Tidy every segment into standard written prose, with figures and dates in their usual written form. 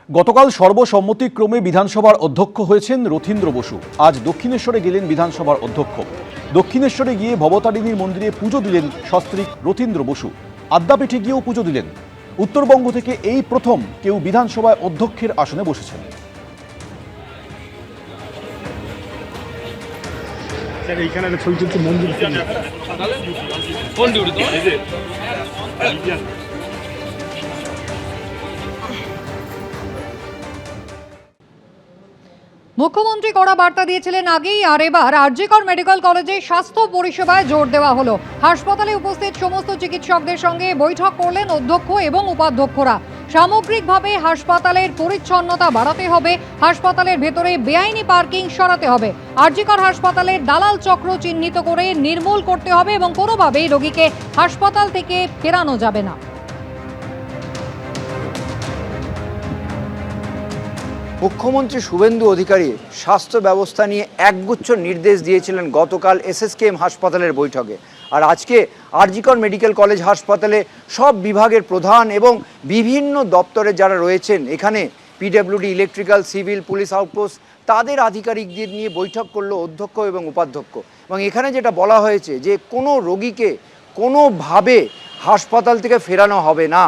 গতকাল সর্বসম্মতিক্রমে বিধানসভার অধ্যক্ষ হয়েছেন রথীন্দ্র বসু। আজ দক্ষিণেশ্বরে গেলেন বিধানসভার অধ্যক্ষ। দক্ষিণেশ্বরে গিয়ে ভবতারিণীর মন্দিরে পুজো দিলেন সস্ত্রীক রথীন্দ্র বসু। আদ্যাপীঠে গিয়েও পুজো দিলেন। উত্তরবঙ্গ থেকে এই প্রথম কেউ বিধানসভায় অধ্যক্ষের আসনে বসেছেন। মুখ্যমন্ত্রী কড়া বার্তা দিয়েছিলেন আগেই, আর এবার আরজিকর মেডিকেল কলেজে স্বাস্থ্য পরিষেবায় জোর দেওয়া হলো। হাসপাতালে উপস্থিত সমস্ত চিকিৎসকদের সঙ্গে বৈঠক করলেন অধ্যক্ষ এবং উপাধ্যক্ষরা। সামগ্রিকভাবে হাসপাতালের পরিচ্ছন্নতা বাড়াতে হবে, হাসপাতালের ভেতরে বেআইনি পার্কিং সরাতে হবে, আরজিকর হাসপাতালের দালাল চক্র চিহ্নিত করে নির্মূল করতে হবে এবং কোনোভাবেই রোগীকে হাসপাতাল থেকে ফেরানো যাবে না। মুখ্যমন্ত্রী শুভেন্দু অধিকারী স্বাস্থ্য ব্যবস্থা নিয়ে একগুচ্ছ নির্দেশ দিয়েছিলেন গতকাল এসএসকেএম হাসপাতালের বৈঠকে। আর আজকে আরজিকর মেডিকেল কলেজ হাসপাতালে সব বিভাগের প্রধান এবং বিভিন্ন দপ্তরে যারা রয়েছেন, এখানে PWD, electrical, civil, police outpost, তাদের আধিকারিকদের নিয়ে বৈঠক করলো অধ্যক্ষ এবং উপাধ্যক্ষ। এবং এখানে যেটা বলা হয়েছে যে কোনো রোগীকে কোনোভাবে হাসপাতাল থেকে ফেরানো হবে না।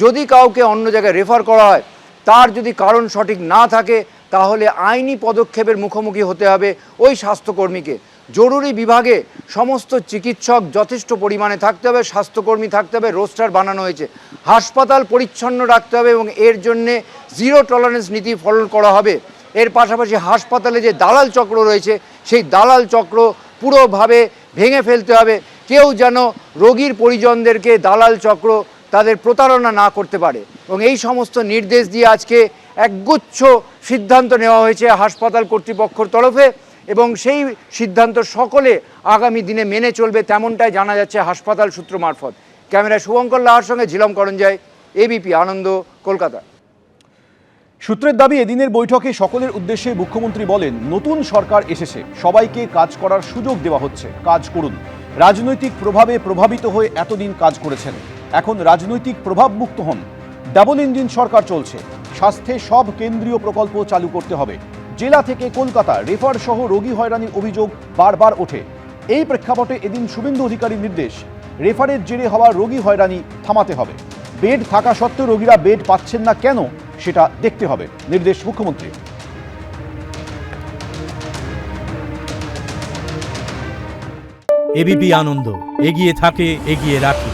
যদি কাউকে অন্য জায়গায় রেফার করা হয়, তার যদি কারণ সঠিক না থাকে, তাহলে আইনি পদক্ষেপের মুখোমুখি হতে হবে ওই স্বাস্থ্যকর্মীকে। জরুরি বিভাগে সমস্ত চিকিৎসক যথেষ্ট পরিমাণে থাকতে হবে, স্বাস্থ্যকর্মী থাকতে হবে, রোস্টার বানানো হয়েছে। হাসপাতাল পরিচ্ছন্ন রাখতে হবে এবং এর জন্যে জিরো টলারেন্স নীতি ফলো করা হবে। এর পাশাপাশি হাসপাতালে যে দালাল চক্র রয়েছে, সেই দালাল চক্র পুরোভাবে ভেঙে ফেলতে হবে। কেউ যেন রোগীর পরিজনদেরকে দালাল চক্র তাদের প্রতারণা না করতে পারে। এবং এই সমস্ত নির্দেশ দিয়ে আজকে একগুচ্ছ সিদ্ধান্ত নেওয়া হয়েছে হাসপাতাল কর্তৃপক্ষের তরফে, এবং সেই সিদ্ধান্ত সকলে আগামী দিনে মেনে চলবে, তেমনটাই জানা যাচ্ছে হাসপাতাল সূত্র মারফত। ক্যামেরায় শুভঙ্কর লাহার সঙ্গে ঝিলম করঞ্জয়, এবিপি আনন্দ, কলকাতা। সূত্রের দাবি, এদিনের বৈঠকে সকলের উদ্দেশ্যে মুখ্যমন্ত্রী বলেন, নতুন সরকার এসেছে, সবাইকে কাজ করার সুযোগ দেওয়া হচ্ছে, কাজ করুন। রাজনৈতিক প্রভাবে প্রভাবিত হয়ে এতদিন কাজ করেছেন, এখন রাজনৈতিক প্রভাব মুক্ত হন। ডাবল ইঞ্জিন সরকার চলছে, স্বাস্থ্যে সব কেন্দ্রীয় প্রকল্প চালু করতে হবে। জেলা থেকে কলকাতা রেফার সহ রোগী হয়রানির অভিযোগ বারবার ওঠে। এই প্রেক্ষাপটে এদিন শুভেন্দু অধিকারীর নির্দেশ, রেফারের জেরে হওয়া রোগী হয়রানি থামাতে হবে। বেড থাকা সত্ত্বেও রোগীরা বেড পাচ্ছেন না কেন, সেটা দেখতে হবে, নির্দেশ মুখ্যমন্ত্রী। এবিপি আনন্দ, এগিয়ে থাকে, এগিয়ে রাখে।